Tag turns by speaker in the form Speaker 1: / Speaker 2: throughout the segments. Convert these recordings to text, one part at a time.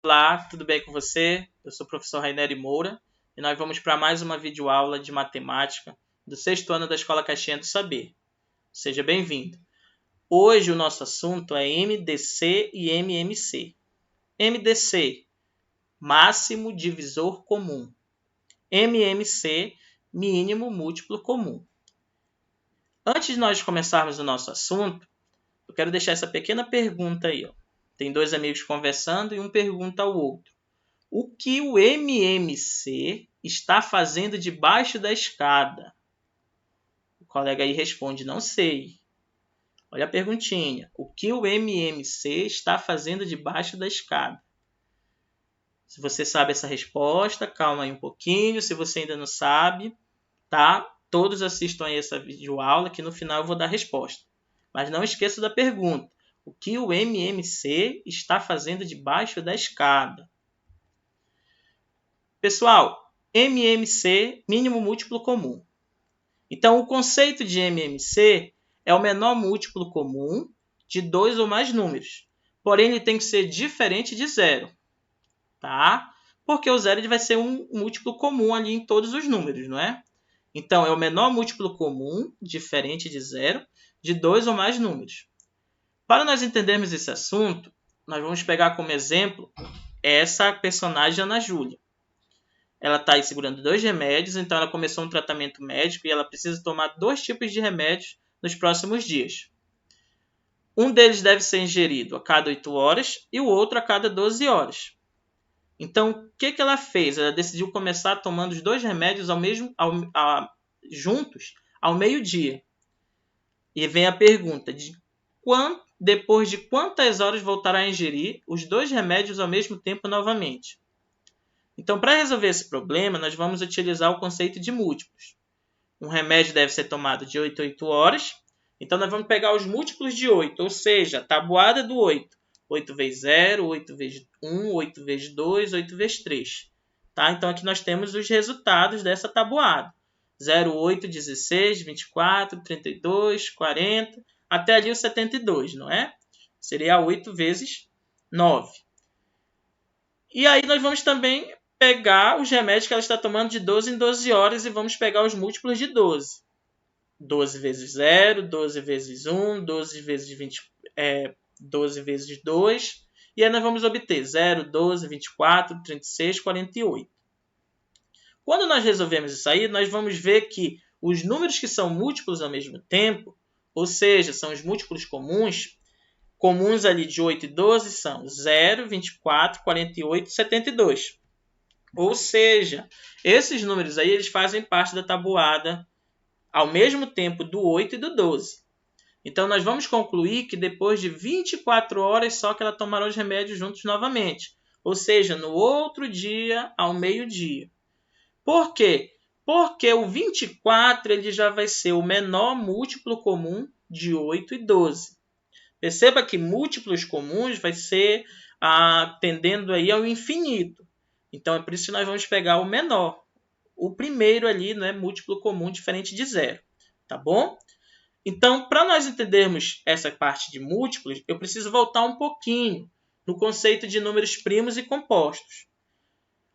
Speaker 1: Olá, tudo bem com você? Eu sou o professor Raineri Moura e nós vamos para mais uma videoaula de matemática do sexto ano da Escola Caixinha do Saber. Seja bem-vindo. Hoje o nosso assunto é MDC e MMC. MDC, máximo divisor comum. MMC, mínimo múltiplo comum. Antes de nós começarmos o nosso assunto, eu quero deixar essa pequena pergunta aí. Tem dois amigos conversando e um pergunta ao outro. O que o MMC está fazendo debaixo da escada? O colega aí responde, não sei. Olha a perguntinha. O que o MMC está fazendo debaixo da escada? Se você sabe essa resposta, calma aí um pouquinho. Se você ainda não sabe, tá? Todos assistam aí essa videoaula que no final eu vou dar a resposta. Mas não esqueça da pergunta. O que o MMC está fazendo debaixo da escada? Pessoal, MMC, mínimo múltiplo comum. Então, o conceito de MMC é o menor múltiplo comum de dois ou mais números. Porém, ele tem que ser diferente de zero. Tá? Porque o zero ele vai ser um múltiplo comum ali em todos os números, não é? Então, é o menor múltiplo comum, diferente de zero, de dois ou mais números. Para nós entendermos esse assunto, nós vamos pegar como exemplo essa personagem Ana Júlia. Ela está aí segurando dois remédios, então ela começou um tratamento médico e ela precisa tomar dois tipos de remédios nos próximos dias. Um deles deve ser ingerido a cada 8 horas e o outro a cada 12 horas. Então, o que ela fez? Ela decidiu começar tomando os dois remédios juntos ao meio-dia. E vem a pergunta, depois de quantas horas voltará a ingerir os dois remédios ao mesmo tempo novamente? Então, para resolver esse problema, nós vamos utilizar o conceito de múltiplos. Um remédio deve ser tomado de 8 a 8 horas. Então, nós vamos pegar os múltiplos de 8, ou seja, a tabuada do 8. 8 vezes 0, 8 vezes 1, 8 vezes 2, 8 vezes 3. Tá? Então, aqui nós temos os resultados dessa tabuada. 0, 8, 16, 24, 32, 40, até ali o 72, não é? Seria 8 vezes 9. E aí nós vamos também pegar os remédios que ela está tomando de 12 em 12 horas e vamos pegar os múltiplos de 12. 12 vezes 0, 12 vezes 1, 12 vezes 12 vezes 2. E aí nós vamos obter 0, 12, 24, 36, 48. Quando nós resolvemos isso aí, nós vamos ver que os números que são múltiplos ao mesmo tempo, ou seja, são os múltiplos comuns ali de 8 e 12 são 0, 24, 48 e 72. Ou seja, esses números aí eles fazem parte da tabuada ao mesmo tempo do 8 e do 12. Então, nós vamos concluir que depois de 24 horas só que ela tomará os remédios juntos novamente. Ou seja, no outro dia, ao meio-dia. Por quê? Porque o 24 ele já vai ser o menor múltiplo comum de 8 e 12. Perceba que múltiplos comuns vai ser tendendo aí ao infinito. Então, é por isso que nós vamos pegar o menor. O primeiro ali, né, múltiplo comum diferente de zero. Tá bom? Então, para nós entendermos essa parte de múltiplos, eu preciso voltar um pouquinho no conceito de números primos e compostos.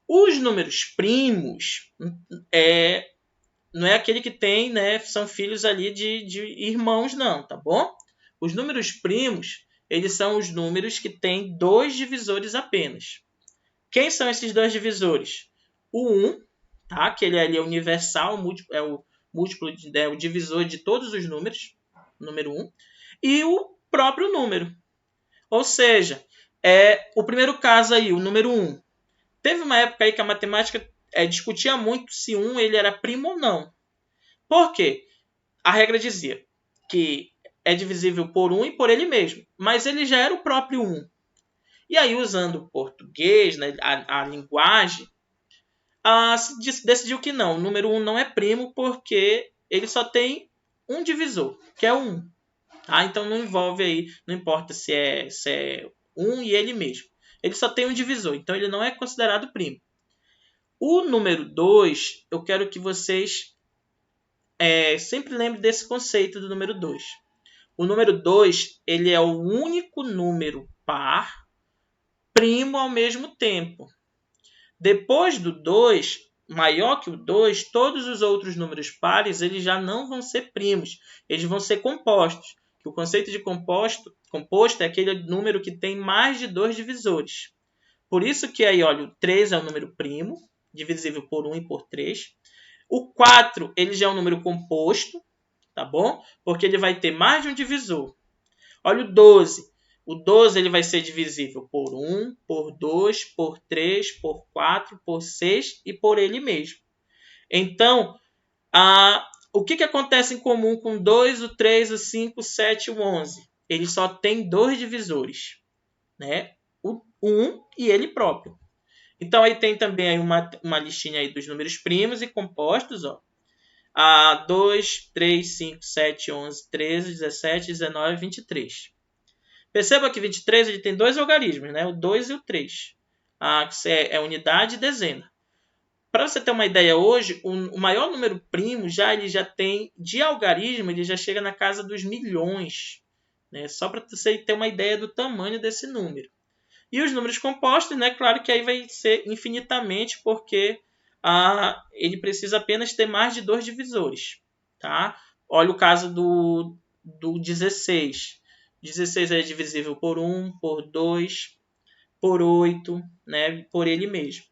Speaker 1: Os números primos não é aquele que tem, né, são filhos ali de irmãos, não, tá bom? Os números primos, eles são os números que têm dois divisores apenas. Quem são esses dois divisores? O 1, tá? Que ele ali é universal, é o múltiplo, é o divisor de todos os números, número 1, e o próprio número. Ou seja, o primeiro caso aí, o número 1. Teve uma época aí que a matemática discutia muito se 1 ele era primo ou não. Por quê? A regra dizia que é divisível por 1 e por ele mesmo, mas ele já era o próprio 1. E aí, usando o português, né, a linguagem, se decidiu que não, o número 1 não é primo porque ele só tem um divisor, que é o 1. Tá? Então não envolve aí, não importa se é 1 e ele mesmo. Ele só tem um divisor, então ele não é considerado primo. O número 2, eu quero que vocês sempre lembrem desse conceito do número 2. O número 2 ele é o único número par primo ao mesmo tempo. Depois do 2, maior que o 2, todos os outros números pares eles já não vão ser primos, eles vão ser compostos. O conceito de composto é aquele número que tem mais de 2 divisores. Por isso que aí, olha, o 3 é um número primo, divisível por 1 e por 3. O 4 ele já é um número composto, tá bom? Porque ele vai ter mais de um divisor. Olha o 12. O 12 ele vai ser divisível por 1, por 2, por 3, por 4, por 6 e por ele mesmo. Então, o que acontece em comum com o 2, o 3, o 5, o 7 e o 11? Ele só tem 2 divisores, né? O 1 e ele próprio. Então, aí tem também aí uma listinha aí dos números primos e compostos, ó. 2, 3, 5, 7, 11, 13, 17, 19, 23. Perceba que 23 ele tem dois algarismos, né? O 2 e o 3. É unidade e dezena. Para você ter uma ideia hoje, o maior número primo ele já tem, de algarismo, ele já chega na casa dos milhões. Né? Só para você ter uma ideia do tamanho desse número. E os números compostos, né? Claro que aí vai ser infinitamente, porque ele precisa apenas ter mais de 2 divisores. Tá? Olha o caso do 16. 16 é divisível por 1, por 2, por 8, né? Por ele mesmo.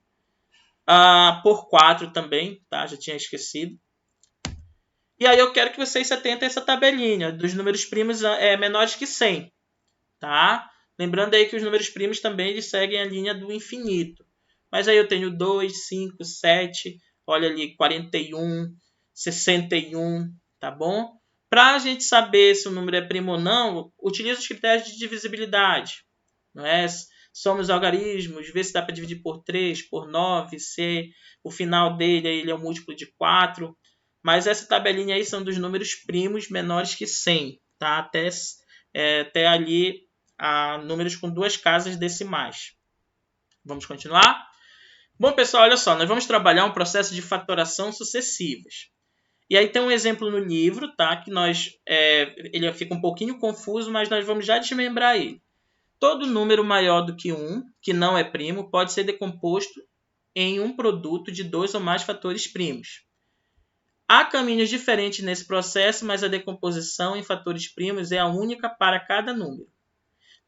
Speaker 1: Por 4 também, tá? Já tinha esquecido. E aí eu quero que vocês se atentem a essa tabelinha dos números primos menores que 100. Tá? Lembrando aí que os números primos também eles seguem a linha do infinito. Mas aí eu tenho 2, 5, 7, olha ali, 41, 61, tá bom? Para a gente saber se o número é primo ou não, utiliza os critérios de divisibilidade. Não é? Soma os algarismos, vê se dá para dividir por 3, por 9, se o final dele ele é um múltiplo de 4. Mas essa tabelinha aí são dos números primos menores que 100, tá? Até ali números com 2 casas decimais. Vamos continuar? Bom, pessoal, olha só, nós vamos trabalhar um processo de fatoração sucessivas. E aí tem um exemplo no livro, tá? Que ele fica um pouquinho confuso, mas nós vamos já desmembrar ele. Todo número maior do que 1, que não é primo, pode ser decomposto em um produto de 2 ou mais fatores primos. Há caminhos diferentes nesse processo, mas a decomposição em fatores primos é a única para cada número.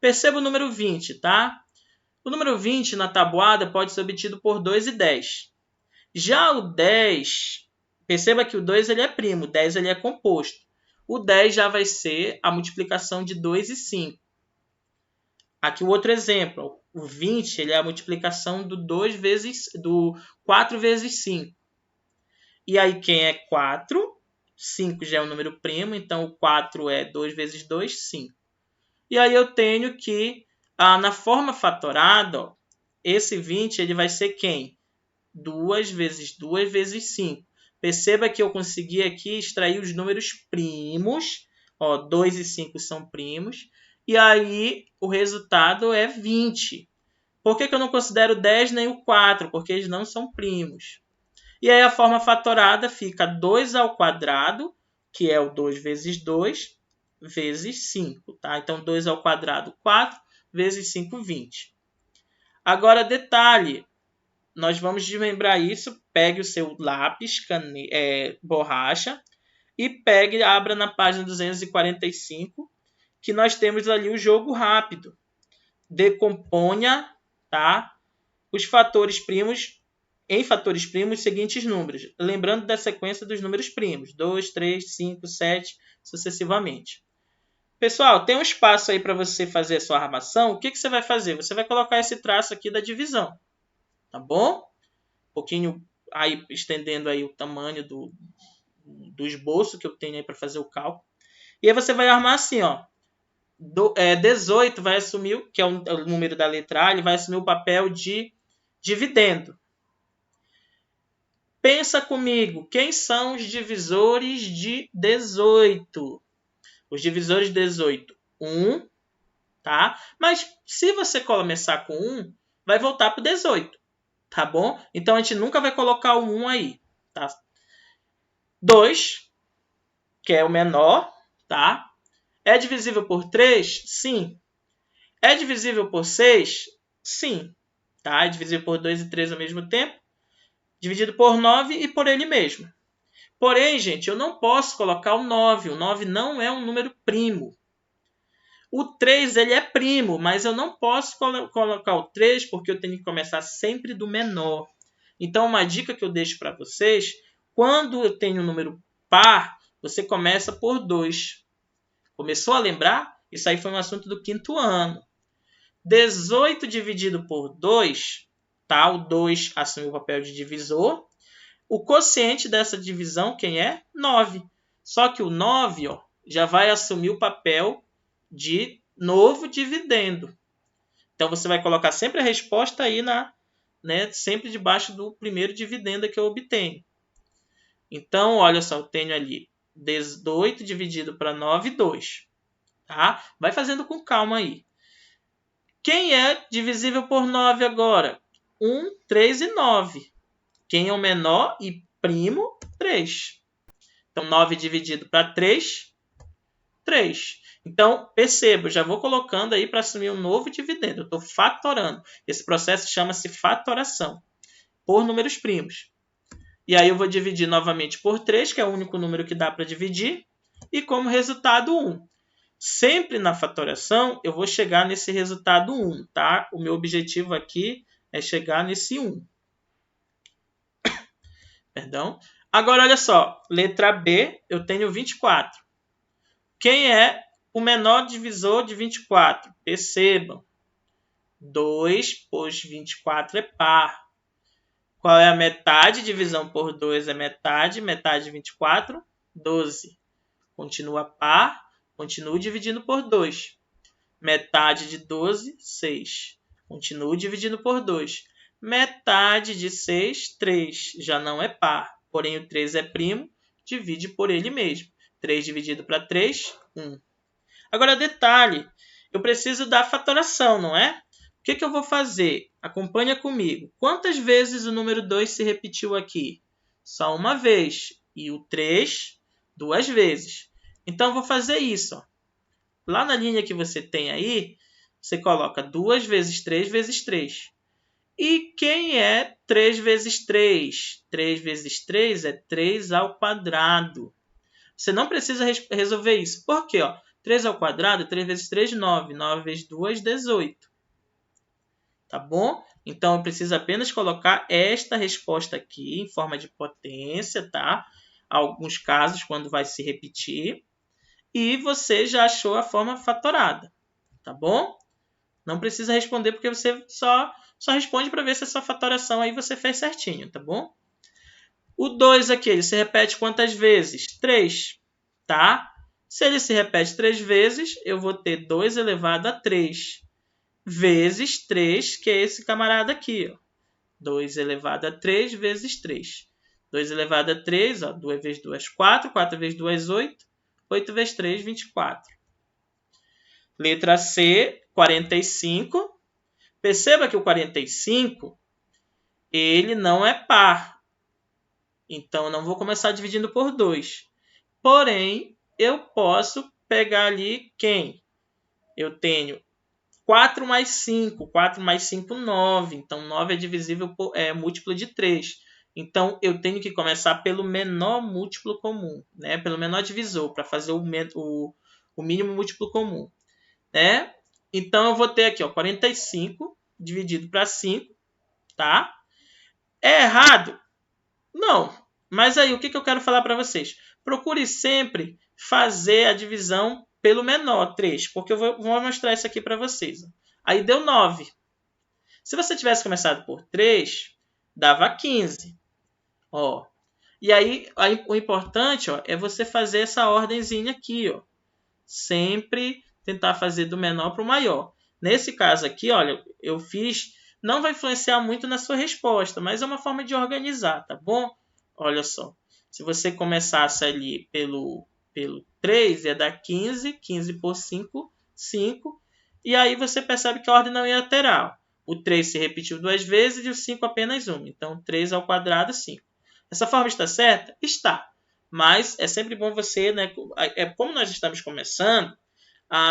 Speaker 1: Perceba o número 20, tá? O número 20 na tabuada pode ser obtido por 2 e 10. Já o 10, perceba que o 2 ele é primo, o 10 ele é composto. O 10 já vai ser a multiplicação de 2 e 5. Aqui o outro exemplo, o 20 ele é a multiplicação do 4 vezes 5. E aí quem é 4? 5 já é um número primo, então o 4 é 2 vezes 2, 5. E aí eu tenho que, na forma fatorada, ó, esse 20 ele vai ser quem? 2 vezes 2 vezes 5. Perceba que eu consegui aqui extrair os números primos. Ó, 2 e 5 são primos. E aí o resultado é 20. Por que eu não considero 10 nem o 4? Porque eles não são primos. E aí a forma fatorada fica 2 ao quadrado, que é o 2 vezes 2, vezes 5. Tá? Então, 2 ao quadrado, 4, vezes 5, 20. Agora, detalhe, nós vamos desmembrar isso. Pegue o seu lápis, borracha, e abra na página 245, que nós temos ali o jogo rápido. Decomponha, tá, os fatores primos em fatores primos os seguintes números. Lembrando da sequência dos números primos. 2, 3, 5, 7, sucessivamente. Pessoal, tem um espaço aí para você fazer a sua armação. O que você vai fazer? Você vai colocar esse traço aqui da divisão. Tá bom? Um pouquinho aí, estendendo aí o tamanho do esboço que eu tenho aí para fazer o cálculo. E aí você vai armar assim, ó. 18 vai assumir, que é o número da letra A, ele vai assumir o papel de dividendo. Pensa comigo, quem são os divisores de 18? Os divisores de 18, 1, tá? Mas se você começar com 1, vai voltar para o 18, tá bom? Então a gente nunca vai colocar o 1 aí, tá? 2, que é o menor, tá? É divisível por 3? Sim. É divisível por 6? Sim. Tá? É divisível por 2 e 3 ao mesmo tempo. Dividido por 9 e por ele mesmo. Porém, gente, eu não posso colocar o 9. O 9 não é um número primo. O 3 ele é primo, mas eu não posso colocar o 3 porque eu tenho que começar sempre do menor. Então, uma dica que eu deixo para vocês, quando eu tenho um número par, você começa por 2. Começou a lembrar? Isso aí foi um assunto do 5º ano. 18 dividido por 2, tá? O 2 assume o papel de divisor. O quociente dessa divisão, quem é? 9. Só que o 9 ó, já vai assumir o papel de novo dividendo. Então, você vai colocar sempre a resposta aí sempre debaixo do primeiro dividendo que eu obtenho. Então, olha só, eu tenho ali 18 dividido para 9, 2. Tá? Vai fazendo com calma aí. Quem é divisível por 9 agora? 1, 3 e 9. Quem é o menor e primo? 3. Então, 9 dividido para 3, 3. Então, perceba, eu já vou colocando aí para assumir um novo dividendo. Eu estou fatorando. Esse processo chama-se fatoração, por números primos. E aí eu vou dividir novamente por 3, que é o único número que dá para dividir. E como resultado, 1. Sempre na fatoração, eu vou chegar nesse resultado 1, tá? O meu objetivo aqui é chegar nesse 1. Perdão. Agora, olha só. Letra B, eu tenho 24. Quem é o menor divisor de 24? Percebam. 2, pois 24 é par. Qual é a metade? Divisão por 2 é metade. Metade de 24, 12. Continua par. Continuo dividindo por 2. Metade de 12, 6. Continuo dividindo por 2. Metade de 6, 3. Já não é par. Porém, o 3 é primo. Divide por ele mesmo. 3 dividido para 3, 1. Agora, detalhe. Eu preciso da fatoração, não é? O que eu vou fazer? Acompanha comigo. Quantas vezes o número 2 se repetiu aqui? Só uma vez. E o 3, 2 vezes. Então, eu vou fazer isso. Ó. Lá na linha que você tem aí, você coloca 2 vezes 3 vezes 3. E quem é 3 vezes 3? 3 vezes 3 é 3 ao quadrado. Você não precisa resolver isso. Por quê? 3 ao quadrado, 3 vezes 3, 9. 9 vezes 2, 18. Tá bom? Então, eu preciso apenas colocar esta resposta aqui em forma de potência, tá? Alguns casos, quando vai se repetir. E você já achou a forma fatorada, tá bom? Não precisa responder porque você só responde para ver se a sua fatoração aí você fez certinho, tá bom? O 2 aqui, ele se repete quantas vezes? 3, tá? Se ele se repete 3 vezes, eu vou ter 2 elevado a 3 vezes 3, que é esse camarada aqui, ó. 2 elevado a 3 vezes 3. 2 elevado a 3, ó, 2 vezes 2, 4. 4 vezes 2, 8. 8 vezes 3, 24. Letra C, 45. Perceba que o 45, ele não é par. Então, eu não vou começar dividindo por 2. Porém, eu posso pegar ali quem? Eu tenho 4 mais 5. 4 mais 5, 9. Então, 9 é divisível múltiplo de 3. Então, eu tenho que começar pelo menor múltiplo comum, né? Pelo menor divisor, para fazer o mínimo múltiplo comum. Né? Então, eu vou ter aqui 45 dividido para 5. Tá? É errado? Não. Mas aí, o que eu quero falar para vocês? Procure sempre fazer a divisão pelo menor, 3. Porque eu vou mostrar isso aqui para vocês. Aí deu 9. Se você tivesse começado por 3, dava 15. Ó. E aí, o importante é você fazer essa ordemzinha aqui. Ó. Sempre tentar fazer do menor para o maior. Nesse caso aqui, olha, eu fiz... Não vai influenciar muito na sua resposta, mas é uma forma de organizar, tá bom? Olha só. Se você começasse ali pelo 3, ia dar 15. 15 por 5, 5. E aí você percebe que a ordem não ia alterar. O 3 se repetiu 2 vezes e o 5 apenas uma. Então, 3 ao quadrado, 5. Essa forma está certa? Está. Mas é sempre bom você, né? Como nós estamos começando,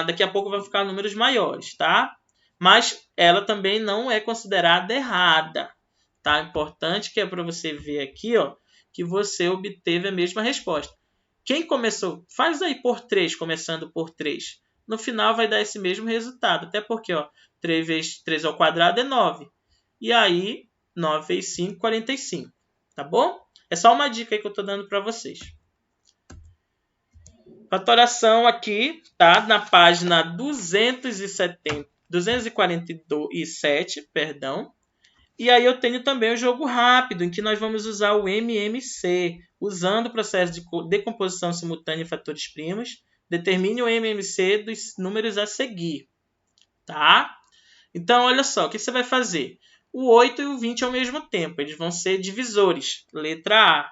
Speaker 1: daqui a pouco vai ficar números maiores, tá? mas ela também não é considerada errada. Tá? Importante que é para você ver aqui, ó, que você obteve a mesma resposta. Quem começou, faz aí por 3, começando por 3. No final vai dar esse mesmo resultado, até porque ó, 3 vezes 3 ao quadrado é 9. E aí, 9 vezes 5, 45. Tá bom? É só uma dica aí que eu estou dando para vocês. Fatoração aqui, tá? Na página 247, perdão. E aí eu tenho também o jogo rápido, em que nós vamos usar o MMC. Usando o processo de decomposição simultânea de fatores primos, determine o MMC dos números a seguir. Tá? Então, olha só, o que você vai fazer? O 8 e o 20 ao mesmo tempo, eles vão ser divisores. Letra A.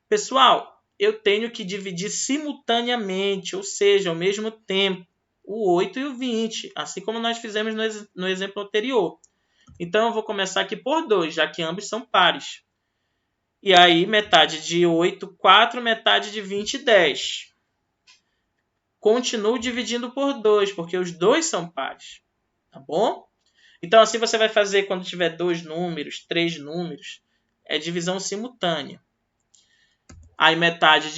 Speaker 1: Pessoal, eu tenho que dividir simultaneamente, ou seja, ao mesmo tempo, o 8 e o 20, assim como nós fizemos no exemplo anterior. Então, eu vou começar aqui por 2, já que ambos são pares. E aí, metade de 8, 4, metade de 20, 10. Continuo dividindo por 2, porque os dois são pares. Tá bom? Então, assim você vai fazer quando tiver 2 números, 3 números. É divisão simultânea. Aí, metade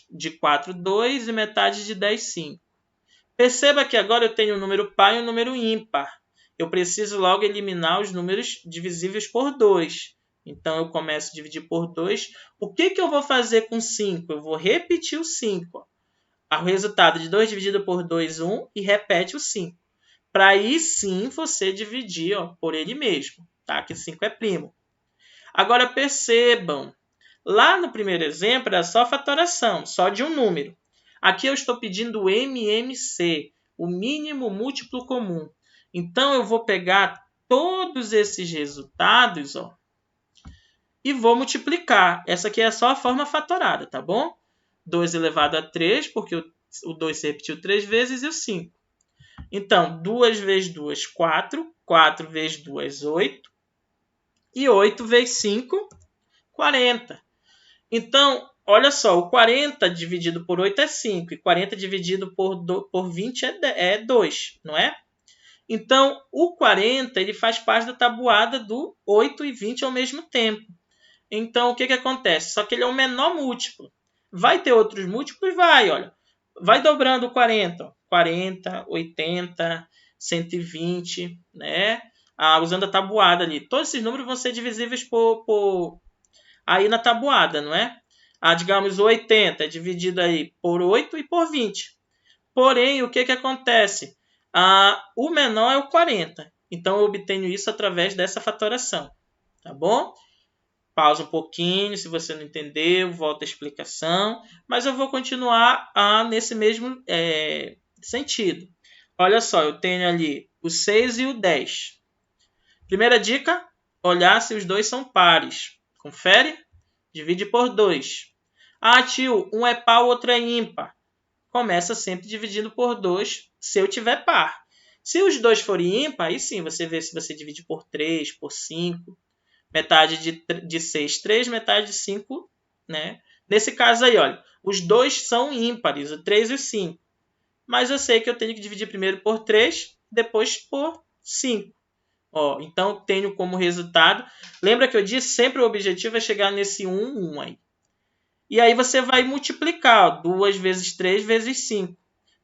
Speaker 1: de 4, 2 e metade de 10, 5. Perceba que agora eu tenho um número par e um número ímpar. Eu preciso logo eliminar os números divisíveis por 2. Então, eu começo a dividir por 2. O que eu vou fazer com 5? Eu vou repetir o 5. O resultado de 2 dividido por 2, 1. E repete o 5. Para aí sim você dividir por ele mesmo. Tá? Que 5 é primo. Agora percebam. Lá no primeiro exemplo era só fatoração, só de um número. Aqui eu estou pedindo o MMC, o mínimo múltiplo comum. Então, eu vou pegar todos esses resultados e vou multiplicar. Essa aqui é só a forma fatorada, tá bom? 2 elevado a 3, porque o 2 se repetiu 3 vezes, e o 5. Então, 2 vezes 2, 4. 4 vezes 2, 8. E 8 vezes 5, 40. Então, olha só, o 40 dividido por 8 é 5, e 40 dividido por 20 é 2, não é? Então, o 40 ele faz parte da tabuada do 8 e 20 ao mesmo tempo. Então, o que acontece? Só que ele é o menor múltiplo. Vai ter outros múltiplos? Vai, olha. Vai dobrando o 40. Ó. 40, 80, 120, né? Usando a tabuada ali. Todos esses números vão ser divisíveis aí na tabuada, não é? Digamos, o 80 é dividido aí por 8 e por 20. Porém, o que acontece? O menor é o 40. Então, eu obtenho isso através dessa fatoração. Tá bom? Pausa um pouquinho, se você não entendeu, volta a explicação. Mas eu vou continuar nesse mesmo sentido. Olha só, eu tenho ali o 6 e o 10. Primeira dica, olhar se os dois são pares. Confere? Divide por 2. Tio, um é par, o outro é ímpar. Começa sempre dividindo por 2 se eu tiver par. Se os dois forem ímpar, aí sim, você vê se você divide por 3, por 5. Metade de 6, 3, metade de 5, né? Nesse caso aí, olha, os dois são ímpares, o 3 e o 5. Mas eu sei que eu tenho que dividir primeiro por 3, depois por 5. Então, tenho como resultado... Lembra que eu disse sempre o objetivo é chegar nesse 1, 1 aí. E aí você vai multiplicar, 2 vezes 3 vezes 5.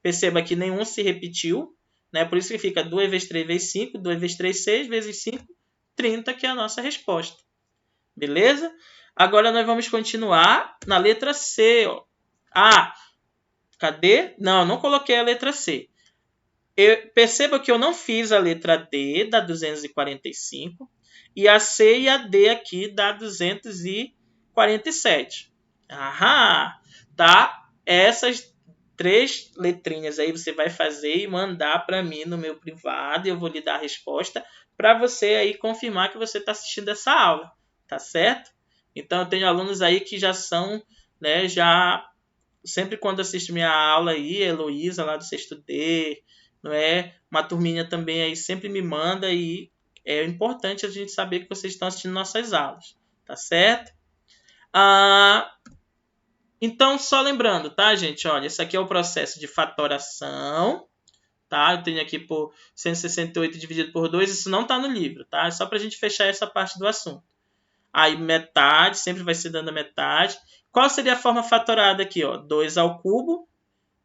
Speaker 1: Perceba que nenhum se repetiu, né? Por isso que fica 2 vezes 3 vezes 5, 2 vezes 3, 6 vezes 5, 30, que é a nossa resposta. Beleza? Agora nós vamos continuar na letra C. Cadê? Não coloquei a letra C. Perceba que eu não fiz a letra D da 245 e a C e a D aqui da 247. Tá? Essas 3 letrinhas aí você vai fazer e mandar para mim no meu privado e eu vou lhe dar a resposta para você aí confirmar que você está assistindo essa aula, tá certo? Então eu tenho alunos aí que já são, né, sempre quando assiste minha aula aí, a Heloísa lá do 6º D, não é? Uma turminha também aí sempre me manda e é importante a gente saber que vocês estão assistindo nossas aulas, tá certo? Então, só lembrando, tá, gente? Olha, esse aqui é o processo de fatoração, tá? Eu tenho aqui por 168 dividido por 2, isso não está no livro, tá? É só para a gente fechar essa parte do assunto. Aí metade, sempre vai ser dando a metade. Qual seria a forma fatorada aqui? Ó? 2 ao cubo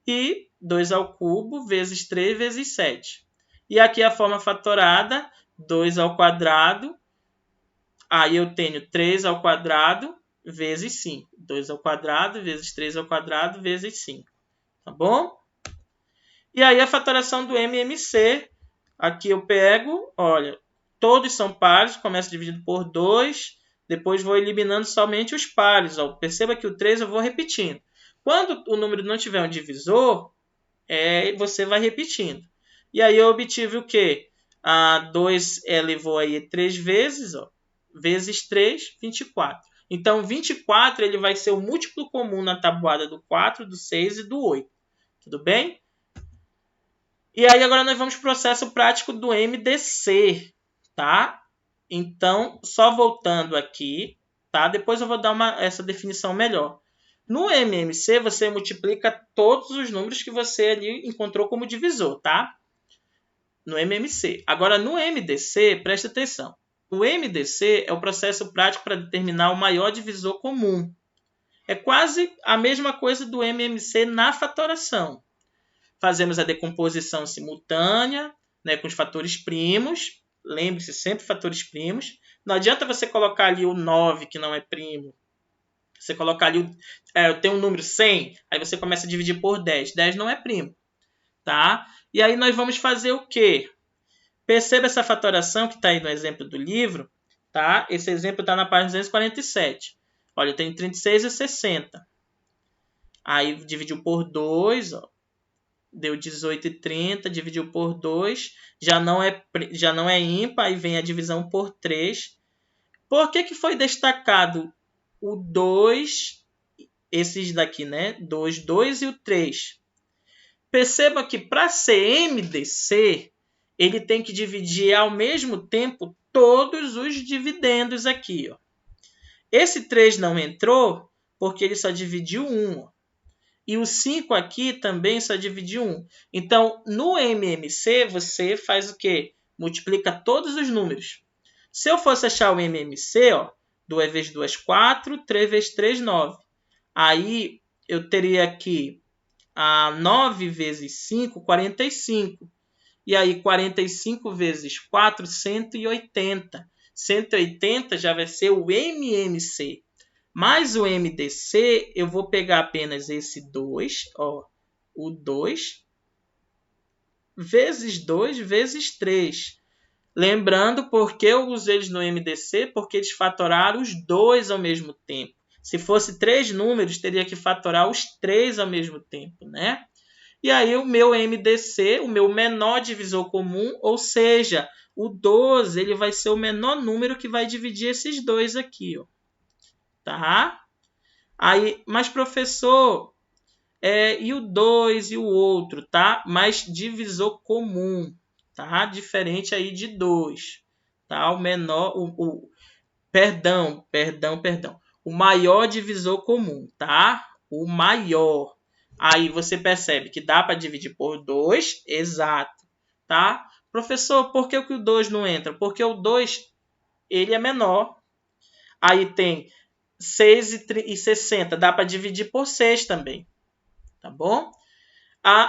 Speaker 1: e 2 ao cubo vezes 3 vezes 7. E aqui a forma fatorada, 2 ao quadrado. Aí eu tenho 3 ao quadrado vezes 5. 2 ao quadrado vezes 3 ao quadrado vezes 5. Tá bom? E aí a fatoração do MMC. Aqui eu pego, olha, todos são pares, começa dividido por 2, depois vou eliminando somente os pares. Ó. Perceba que o 3 eu vou repetindo. Quando o número não tiver um divisor, você vai repetindo. E aí eu obtive o quê? 2 levou aí 3 vezes, ó, vezes 3, 24. Então, 24 ele vai ser o múltiplo comum na tabuada do 4, do 6 e do 8. Tudo bem? E aí agora nós vamos para o processo prático do MDC, tá? Então, só voltando aqui, tá? Depois eu vou dar essa definição melhor. No MMC, você multiplica todos os números que você ali encontrou como divisor, tá? No MMC. Agora, no MDC, presta atenção. O MDC é o processo prático para determinar o maior divisor comum. É quase a mesma coisa do MMC na fatoração. Fazemos a decomposição simultânea, né, com os fatores primos. Lembre-se, sempre fatores primos. Não adianta você colocar ali o 9, que não é primo. Você colocar ali, tem um número 100, aí você começa a dividir por 10. 10 não é primo. Tá? E aí nós vamos fazer o quê? Perceba essa fatoração que está aí no exemplo do livro. Tá? Esse exemplo está na página 247. Olha, eu tenho 36 e 60. Aí dividiu por 2, ó. Deu 18,30, dividiu por 2, já não é ímpar, aí vem a divisão por 3. Por que foi destacado o 2, esses daqui, né? 2, 2 e o 3. Perceba que para ser MDC, ele tem que dividir ao mesmo tempo todos os dividendos aqui. Ó. Esse 3 não entrou porque ele só dividiu 1. Ó. E o 5 aqui também só divide 1. Então, no MMC, você faz o quê? Multiplica todos os números. Se eu fosse achar o MMC, ó, 2 vezes 2, 4, 3 vezes 3, 9. Aí, eu teria aqui 9 vezes 5, 45. E aí, 45 vezes 4, 180. 180 já vai ser o MMC. Mais o MDC, eu vou pegar apenas esse 2, ó, o 2, vezes 2, vezes 3. Lembrando porque eu usei eles no MDC, porque eles fatoraram os dois ao mesmo tempo. Se fosse 3 números, teria que fatorar os 3 ao mesmo tempo, né? E aí o meu MDC, o meu menor divisor comum, ou seja, o 12, ele vai ser o menor número que vai dividir esses dois aqui, ó. Tá? Aí, mas professor, e o 2 e o outro, tá? Mas divisor comum, tá? Diferente aí de 2, tá? O menor, perdão. O maior divisor comum, tá? O maior. Aí você percebe que dá para dividir por 2, exato, tá? Professor, por que o 2 não entra? Porque o 2, ele é menor. Aí tem 6 e 60, dá para dividir por 6 também, tá bom?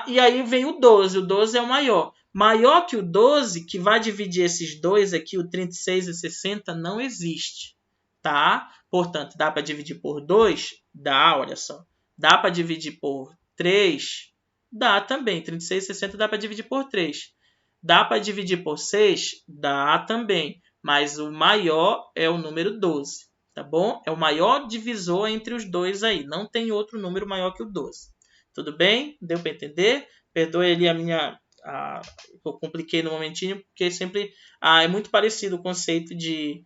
Speaker 1: E aí vem o 12 é o maior. Maior que o 12, que vai dividir esses dois aqui, o 36 e 60, não existe, tá? Portanto, dá para dividir por 2? Dá, olha só. Dá para dividir por 3? Dá também, 36 e 60 dá para dividir por 3. Dá para dividir por 6? Dá também, mas o maior é o número 12. Tá bom? É o maior divisor entre os dois aí. Não tem outro número maior que o 12. Tudo bem? Deu para entender? Perdoe ali eu compliquei no momentinho, porque sempre é muito parecido o conceito de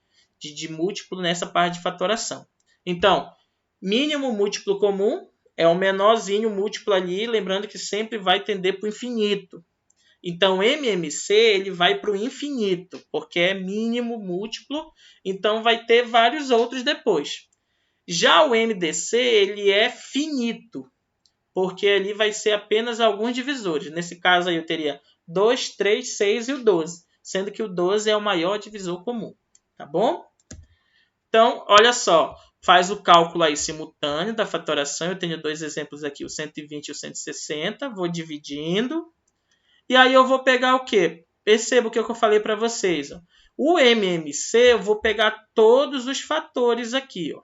Speaker 1: múltiplo nessa parte de fatoração. Então, mínimo múltiplo comum é o menorzinho múltiplo ali, lembrando que sempre vai tender para o infinito. Então, MMC ele vai para o infinito, porque é mínimo múltiplo, então vai ter vários outros depois. Já o MDC ele é finito, porque ali vai ser apenas alguns divisores. Nesse caso aí eu teria 2, 3, 6 e o 12. Sendo que o 12 é o maior divisor comum. Tá bom? Então, olha só. Faz o cálculo aí simultâneo da fatoração. Eu tenho dois exemplos aqui, o 120 e o 160. Vou dividindo. E aí eu vou pegar o quê? Perceba o que eu falei para vocês. Ó. O MMC, eu vou pegar todos os fatores aqui. Ó.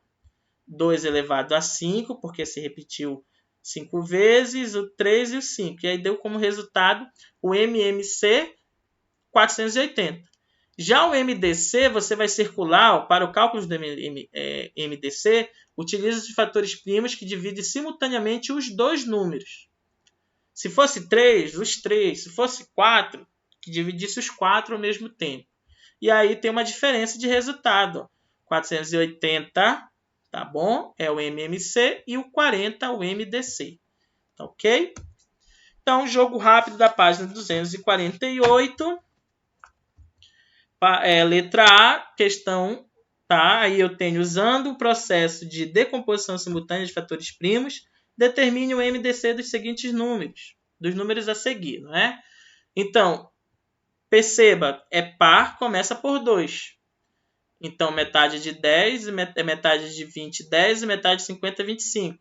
Speaker 1: 2 elevado a 5, porque se repetiu 5 vezes, o 3 e o 5. E aí deu como resultado o MMC 480. Já o MDC, você vai circular, ó, para o cálculo do MDC, utiliza os fatores primos que dividem simultaneamente os dois números. Se fosse 3, os 3. Se fosse 4, que dividisse os 4 ao mesmo tempo. E aí tem uma diferença de resultado. Ó. 480, tá bom? É o MMC e o 40 o MDC. Tá ok? Então, jogo rápido da página 248. Letra A, questão, tá? Aí eu tenho, usando o processo de decomposição simultânea de fatores primos, determine o MDC dos seguintes números, dos números a seguir, não é? Então, perceba, é par, começa por 2. Então, metade de 10, metade de 20, 10 e metade de 50, 25.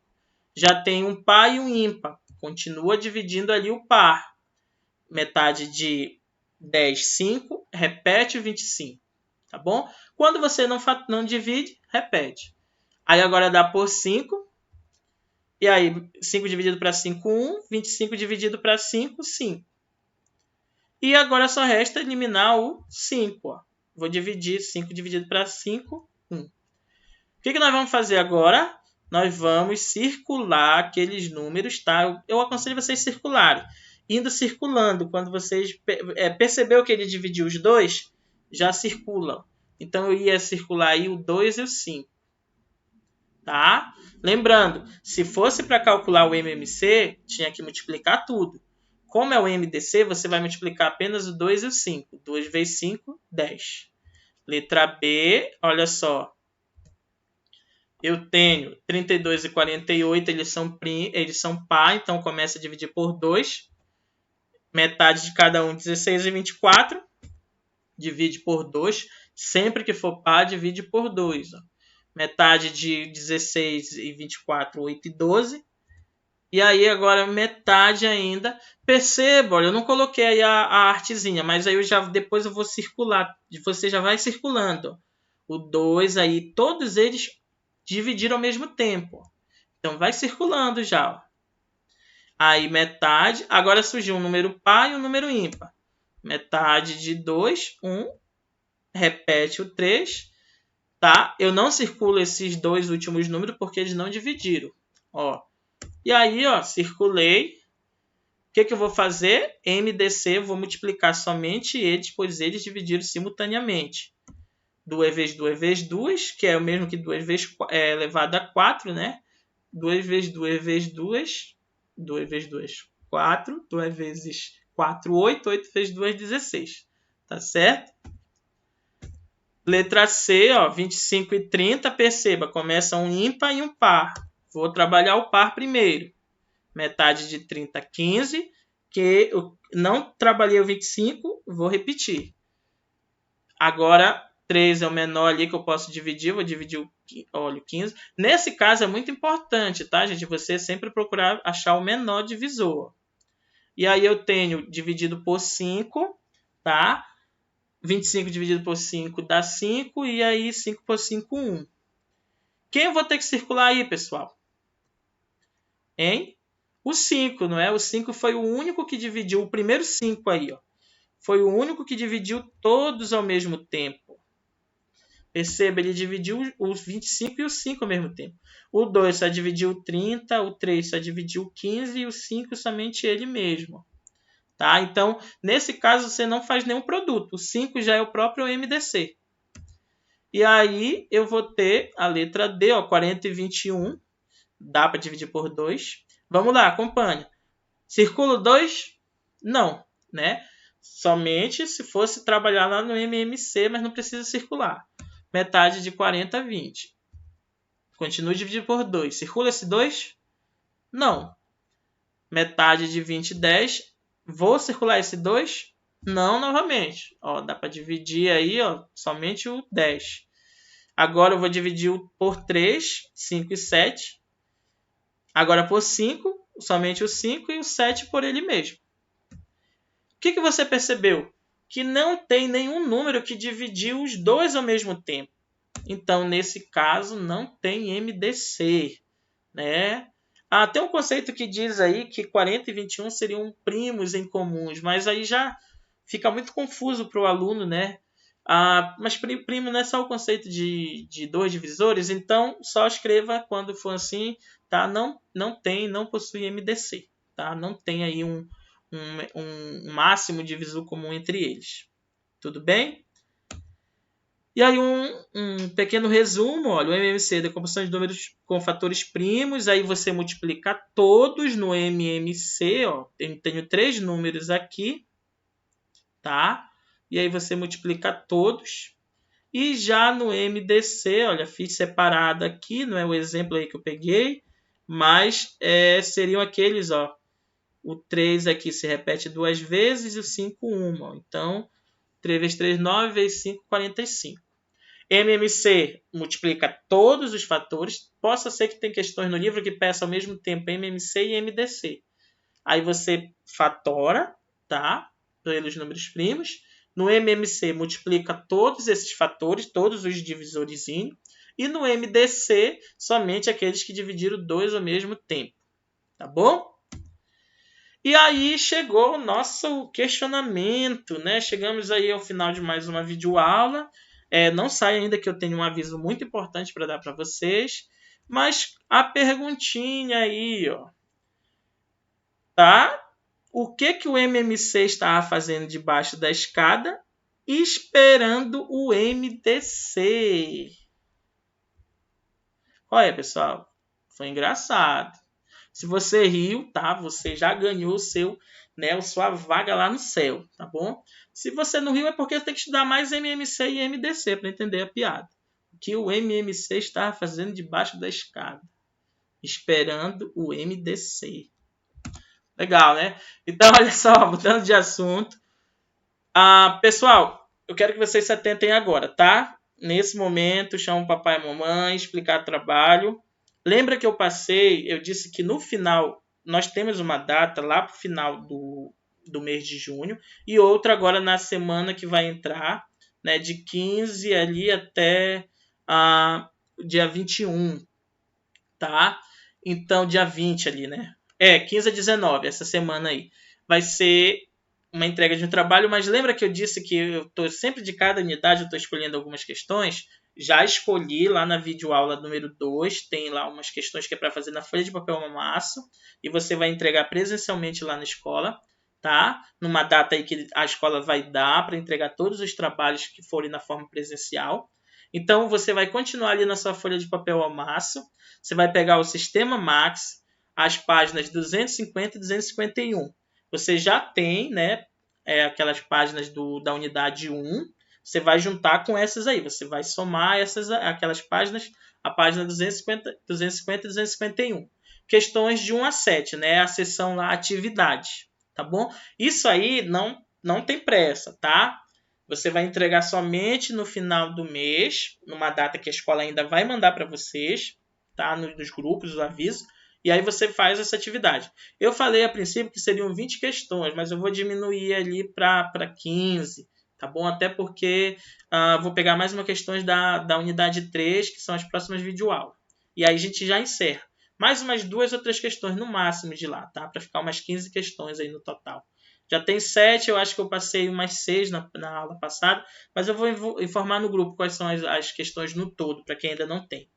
Speaker 1: Já tem um par e um ímpar. Continua dividindo ali o par. Metade de 10, 5, repete o 25. Tá bom? Quando você não divide, repete. Aí agora dá por 5. E aí, 5 dividido para 5, 1. 25 dividido para 5, 5. E agora só resta eliminar o 5. Ó. Vou dividir 5 dividido para 5, 1. O que nós vamos fazer agora? Nós vamos circular aqueles números, tá? Eu aconselho vocês circularem. Indo circulando, quando vocês perceberam que ele dividiu os dois, já circulam. Então, eu ia circular aí o 2 e o 5. Tá? Lembrando, se fosse para calcular o MMC, tinha que multiplicar tudo. Como é o MDC, você vai multiplicar apenas o 2 e o 5. 2 vezes 5, 10. Letra B, olha só. Eu tenho 32 e 48, eles são par, então começa a dividir por 2. Metade de cada um, 16 e 24. Divide por 2. Sempre que for par, divide por 2. Ó. Metade de 16 e 24, 8 e 12. E aí agora metade ainda. Perceba, olha, eu não coloquei aí a artezinha, mas aí depois eu vou circular. Você já vai circulando. Ó. O 2 aí, todos eles dividiram ao mesmo tempo. Então vai circulando já. Ó. Aí metade. Agora surgiu um número par e um número ímpar. Metade de 2, 1. Repete o 3. Tá? Eu não circulo esses dois últimos números porque eles não dividiram. Ó. E aí, ó, circulei. O que eu vou fazer? MDC, vou multiplicar somente eles, pois eles dividiram simultaneamente. 2 vezes 2 vezes 2, que é o mesmo que 2 vezes elevado a 4, né? 2 vezes 2 vezes 2. 2 vezes 2, 4. 2 vezes 4, 8. 8 vezes 2, 16. Tá certo? Letra C, ó, 25 e 30, perceba, começa um ímpar e um par. Vou trabalhar o par primeiro. Metade de 30, 15, que eu não trabalhei o 25, vou repetir. Agora, 3 é o menor ali que eu posso dividir, vou dividir o 15. Nesse caso é muito importante, tá, gente? Você sempre procurar achar o menor divisor. E aí eu tenho dividido por 5, tá? 25 dividido por 5 dá 5, e aí 5 por 5, 1. Quem eu vou ter que circular aí, pessoal? Hein? O 5, não é? O 5 foi o único que dividiu, o primeiro 5 aí, ó. Foi o único que dividiu todos ao mesmo tempo. Perceba, ele dividiu os 25 e o 5 ao mesmo tempo. O 2 só dividiu o 30, o 3 só dividiu o 15 e o 5 somente ele mesmo. Tá? Então, nesse caso, você não faz nenhum produto. O 5 já é o próprio MDC. E aí, eu vou ter a letra D, ó, 40 e 21. Dá para dividir por 2. Vamos lá, acompanha. Círculo 2? Não, né? Somente se fosse trabalhar lá no MMC, mas não precisa circular. Metade de 40 a 20. Continue dividido por 2. Circula esse 2? Não. Metade de 20 a 10. Vou circular esse 2? Não novamente. Ó, dá para dividir aí, ó, somente o 10. Agora eu vou dividir por 3, 5 e 7. Agora por 5, somente o 5 e o 7 por ele mesmo. O que você percebeu? Que não tem nenhum número que dividiu os dois ao mesmo tempo. Então, nesse caso, não tem MDC, né? Tem um conceito que diz aí que 40 e 21 seriam primos em comuns, mas aí já fica muito confuso para o aluno, né? Mas primo não é só o conceito de dois divisores, então só escreva quando for assim, tá? Não possui MDC, tá? Não tem aí um máximo divisor comum entre eles. Tudo bem? E aí um pequeno resumo, olha, o MMC é decomposição de números com fatores primos, aí você multiplica todos no MMC, ó, tenho 3 números aqui, tá? E aí você multiplica todos. E já no MDC, olha, fiz separado aqui, não é o exemplo aí que eu peguei, mas seriam aqueles, ó, o 3 aqui se repete 2 vezes e o 5 uma. Então, 3 vezes 3, 9 vezes 5, 45. MMC multiplica todos os fatores. Possa ser que tem questões no livro que peçam ao mesmo tempo MMC e MDC. Aí você fatora, tá? Pelos números primos. No MMC multiplica todos esses fatores, todos os divisorizinhos. E no MDC, somente aqueles que dividiram 2 ao mesmo tempo. Tá bom? E aí chegou o nosso questionamento, né? Chegamos aí ao final de mais uma videoaula. Não sai ainda que eu tenho um aviso muito importante para dar para vocês. Mas a perguntinha aí, ó. Tá? O que o MMC estava fazendo debaixo da escada esperando o MDC? Olha, pessoal, foi engraçado. Se você riu, tá? Você já ganhou a sua vaga lá no céu, tá bom? Se você não riu é porque tem que estudar mais MMC e MDC para entender a piada. O que o MMC estava fazendo debaixo da escada? Esperando o MDC. Legal, né? Então, olha só, mudando de assunto. Pessoal, eu quero que vocês se atentem agora, tá? Nesse momento, chama o papai e a mamãe, explicar o trabalho. Lembra que eu disse que no final, nós temos uma data lá para o final do mês de junho e outra agora na semana que vai entrar, né, de 15 ali até dia 21, tá? Então, dia 20 ali, né? 15 a 19, essa semana aí. Vai ser uma entrega de um trabalho, mas lembra que eu disse que eu estou sempre de cada unidade, eu estou escolhendo algumas questões? Já escolhi lá na videoaula número 2, tem lá umas questões que é para fazer na folha de papel mamasso, e você vai entregar presencialmente lá na escola, tá? Numa data aí que a escola vai dar para entregar todos os trabalhos que forem na forma presencial. Então, você vai continuar ali na sua folha de papel ao maço. Você vai pegar o Sistema Max, as páginas 250 e 251. Você já tem, né, aquelas páginas da unidade 1. Você vai juntar com essas aí. Você vai somar aquelas páginas, a página 250 e 251. Questões de 1 a 7, né? A seção lá, atividades. Tá bom? Isso aí não tem pressa, tá? Você vai entregar somente no final do mês, numa data que a escola ainda vai mandar para vocês, tá? Nos grupos, o aviso. E aí você faz essa atividade. Eu falei a princípio que seriam 20 questões, mas eu vou diminuir ali para 15, tá bom? Até porque vou pegar mais uma questões da unidade 3, que são as próximas videoaulas. E aí a gente já encerra. Mais umas 2 ou 3 questões no máximo de lá, tá? Para ficar umas 15 questões aí no total. Já tem 7, eu acho que eu passei umas 6 na aula passada, mas eu vou informar no grupo quais são as questões no todo, para quem ainda não tem.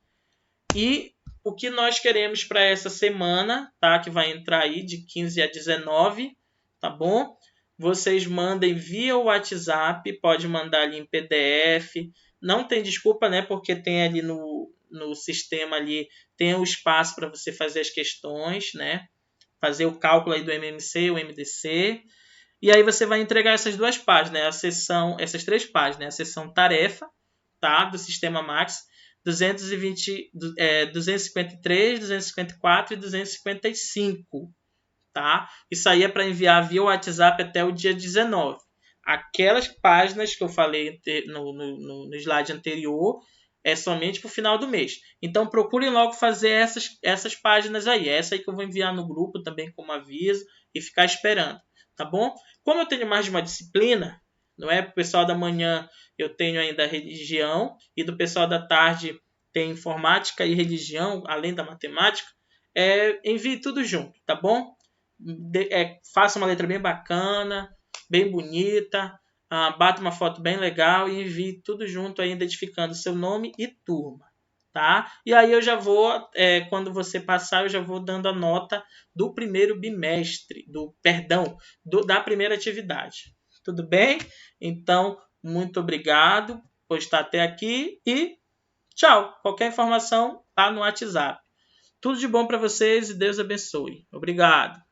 Speaker 1: E o que nós queremos para essa semana, tá? Que vai entrar aí de 15 a 19, tá bom? Vocês mandem via WhatsApp, pode mandar ali em PDF. Não tem desculpa, né? Porque tem ali no sistema ali, tem o espaço para você fazer as questões, né? Fazer o cálculo aí do MMC, o MDC. E aí você vai entregar essas 2 páginas, né? Essas 3 páginas, né? A seção tarefa, tá? Do Sistema Max, 253, 254 e 255, tá? Isso aí é para enviar via WhatsApp até o dia 19. Aquelas páginas que eu falei no slide anterior é somente para o final do mês. Então procurem logo fazer essas páginas aí. Essa aí que eu vou enviar no grupo também como aviso e ficar esperando, tá bom? Como eu tenho mais de uma disciplina, não é? Para o pessoal da manhã eu tenho ainda religião e do pessoal da tarde tem informática e religião, além da matemática. Envie tudo junto, tá bom? Faça uma letra bem bacana, bem bonita, bata uma foto bem legal e envie tudo junto aí, identificando seu nome e turma, tá? E aí eu já vou, quando você passar, eu já vou dando a nota do primeiro bimestre, da primeira atividade. Tudo bem? Então, muito obrigado por estar até aqui e tchau! Qualquer informação tá no WhatsApp. Tudo de bom para vocês e Deus abençoe. Obrigado.